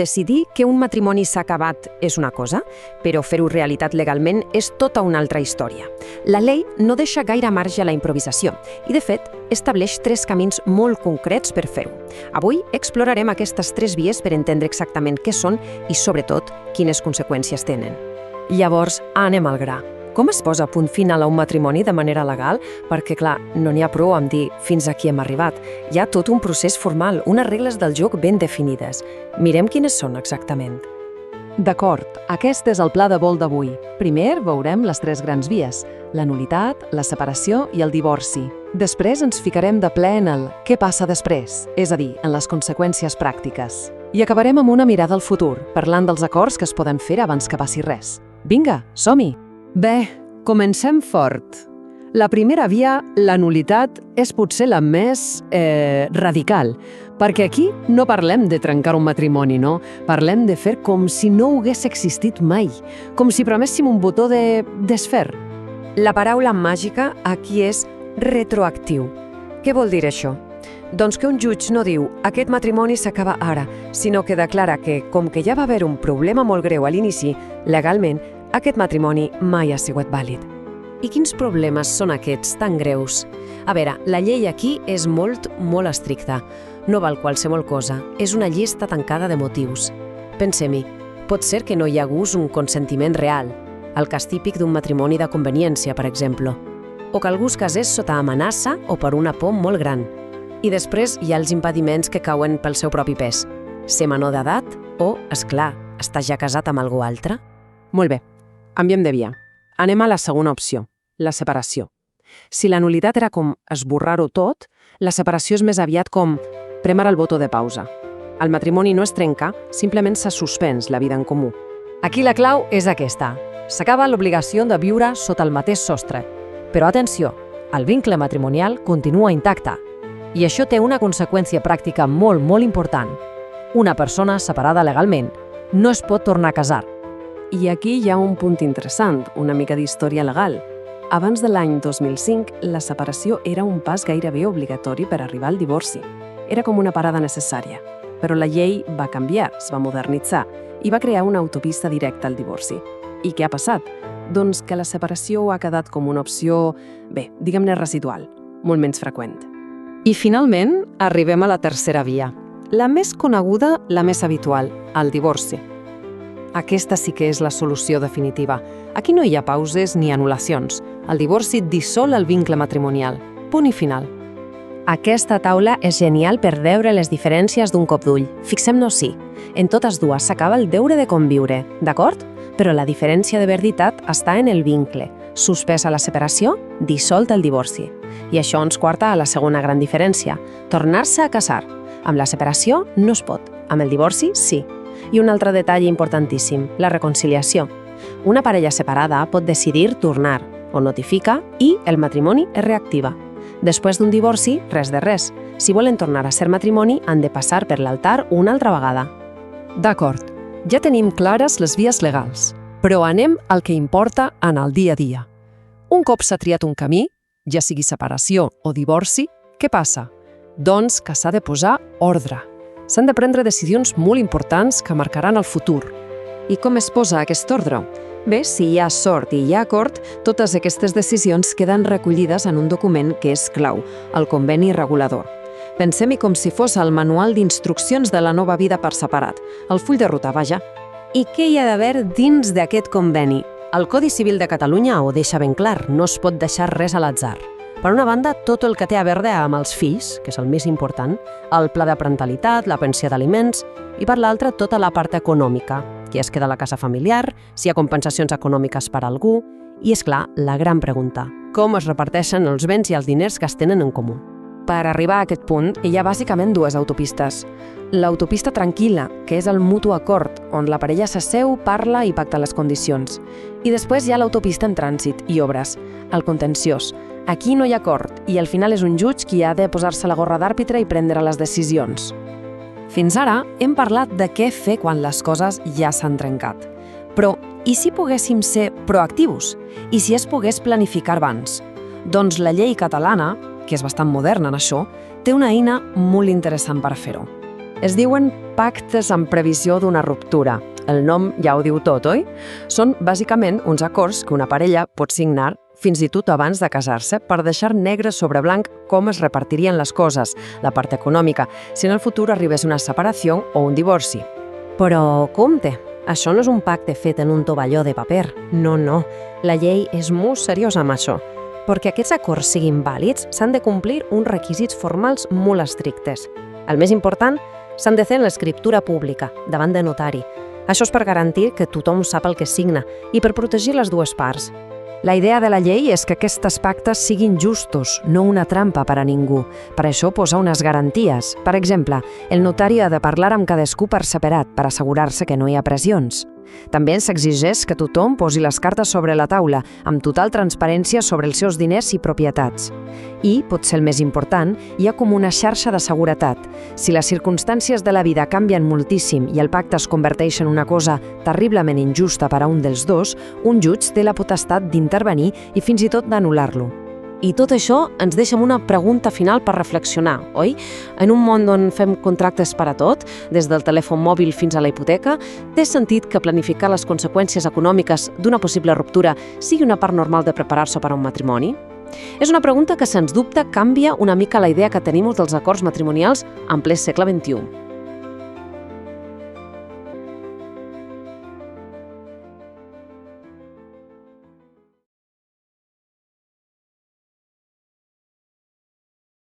Decidir que un matrimoni s'ha acabat és una cosa, però fer-ho realitat legalment és tota una altra història. La llei no deixa gaire marge a la improvisació i, de fet, estableix 3 camins molt concrets per fer-ho. Avui explorarem aquestes 3 vies per entendre exactament què són i, sobretot, quines conseqüències tenen. Llavors, anem al gra. Com es posa punt final a un matrimoni de manera legal? Perquè, clar, no n'hi ha prou amb dir fins aquí hem arribat. Hi ha tot un procés formal, unes regles del joc ben definides. Mirem quines són exactament. D'acord, aquest és el pla de vol d'avui. Primer veurem les 3 grans vies, la nul·litat, la separació i el divorci. Després ens ficarem de ple en el què passa després, és a dir, en les conseqüències pràctiques. I acabarem amb una mirada al futur, parlant dels acords que es poden fer abans que passi res. Vinga, som-hi! Bé, comencem fort. La primera via, la nul·litat, és potser la més radical, perquè aquí no parlem de trencar un matrimoni, no? Parlem de fer com si no hagués existit mai, com si preméssim un botó de desfer. La paraula màgica aquí és retroactiu. Què vol dir això? Doncs que un jutge no diu aquest matrimoni s'acaba ara, sinó que declara que, com que ja va haver un problema molt greu a l'inici, legalment, aquest matrimoni mai ha sigut vàlid. I quins problemes són aquests tan greus? A veure, la llei aquí és molt estricta. No val qualsevol cosa, és una llista tancada de motius. Pensem-hi, pot ser que no hi hagués un consentiment real, el cas típic d'un matrimoni de conveniència, per exemple, o que algú es casés sota amenaça o per una por molt gran. I després hi ha els impediments que cauen pel seu propi pes. Ser menor d'edat o, esclar, estar ja casat amb algú altre? Molt bé. Canviem de via. Anem a la segona opció, la separació. Si la nul·litat era com esborrar-ho tot, la separació és més aviat com prémer el botó de pausa. El matrimoni no es trenca, simplement s'ha suspès la vida en comú. Aquí la clau és aquesta. S'acaba l'obligació de viure sota el mateix sostre. Però atenció, el vincle matrimonial continua intacte. I això té una conseqüència pràctica molt important. Una persona separada legalment no es pot tornar a casar. I aquí hi ha un punt interessant, una mica d'història legal. Abans de l'any 2005, la separació era un pas gairebé obligatori per arribar al divorci. Era com una parada necessària. Però la llei va canviar, es va modernitzar i va crear una autopista directa al divorci. I què ha passat? Doncs que la separació ha quedat com una opció, diguem-ne residual, molt menys freqüent. I finalment arribem a la tercera via. La més coneguda, la més habitual, el divorci. Aquesta sí que és la solució definitiva. Aquí no hi ha pauses ni anul·lacions. El divorci dissol el vincle matrimonial. Punt i final. Aquesta taula és genial per veure les diferències d'un cop d'ull. Fixem-nos-hi. En totes dues s'acaba el deure de conviure, d'acord? Però la diferència de veritat està en el vincle. Suspesa la separació, dissolt el divorci. I això ens porta a la segona gran diferència, tornar-se a casar. Amb la separació no es pot, amb el divorci sí. I un altre detall importantíssim, la reconciliació. Una parella separada pot decidir tornar, o notifica, i el matrimoni es reactiva. Després d'un divorci, res de res. Si volen tornar a ser matrimoni, han de passar per l'altar una altra vegada. D'acord, ja tenim clares les vies legals, però anem al que importa en el dia a dia. Un cop s'ha triat un camí, ja sigui separació o divorci, què passa? Doncs que s'ha de posar ordre. S'han de prendre decisions molt importants que marcaran el futur. I com es posa aquest ordre? Bé, si hi ha sort i hi ha acord, totes aquestes decisions queden recollides en un document que és clau, el conveni regulador. Pensem-hi com si fos el manual d'instruccions de la nova vida per separat, el full de ruta, vaja. I què hi ha d'haver dins d'aquest conveni? El Codi Civil de Catalunya ho deixa ben clar, no es pot deixar res a l'atzar. Per una banda, tot el que té a veure amb els fills, que és el més important, el pla de parentalitat, la pensió d'aliments, i per l'altra, tota la part econòmica, qui es queda a la casa familiar, si hi ha compensacions econòmiques per a algú, i, és clar, la gran pregunta, com es reparteixen els béns i els diners que es tenen en comú. Per arribar a aquest punt, hi ha bàsicament 2 autopistes. L'autopista tranquil·la, que és el mutu acord, on la parella s'asseu, parla i pacta les condicions. I després hi ha l'autopista en trànsit i obres, el contenciós. Aquí no hi ha acord i al final és un jutge qui ha de posar-se la gorra d'àrbitre i prendre les decisions. Fins ara hem parlat de què fer quan les coses ja s'han trencat. Però i si poguéssim ser proactius? I si es pogués planificar abans? Doncs la llei catalana, que és bastant moderna en això, té una eina molt interessant per fer-ho. Es diuen pactes en previsió d'una ruptura. El nom ja ho diu tot, oi? Són bàsicament uns acords que una parella pot signar fins i tot abans de casar-se per deixar negre sobre blanc com es repartirien les coses, la part econòmica, si en el futur arribés una separació o un divorci. Però compte, això no és un pacte fet en un tovalló de paper. No, no. La llei és molt seriosa amb això. Perquè aquests acords siguin vàlids, s'han de complir uns requisits formals molt estrictes. El més important, s'han de fer en l'escriptura pública, davant de notari. Això és per garantir que tothom sap el que signa i per protegir les dues parts. La idea de la llei és que aquests pactes siguin justos, no una trampa per a ningú. Per això posa unes garanties. Per exemple, el notari ha de parlar amb cadascú per separat per assegurar-se que no hi ha pressions. També s'exigeix que tothom posi les cartes sobre la taula, amb total transparència sobre els seus diners i propietats. I, potser el més important, hi ha com una xarxa de seguretat. Si les circumstàncies de la vida canvien moltíssim i el pacte es converteix en una cosa terriblement injusta per a un dels dos, un jutge té la potestat d'intervenir i fins i tot d'anul·lar-lo. I tot això ens deixa amb una pregunta final per reflexionar, oi? En un món on fem contractes per a tot, des del telèfon mòbil fins a la hipoteca, té sentit que planificar les conseqüències econòmiques d'una possible ruptura sigui una part normal de preparar-se per a un matrimoni? És una pregunta que, sens dubte, canvia una mica la idea que tenim dels acords matrimonials en ple segle XXI.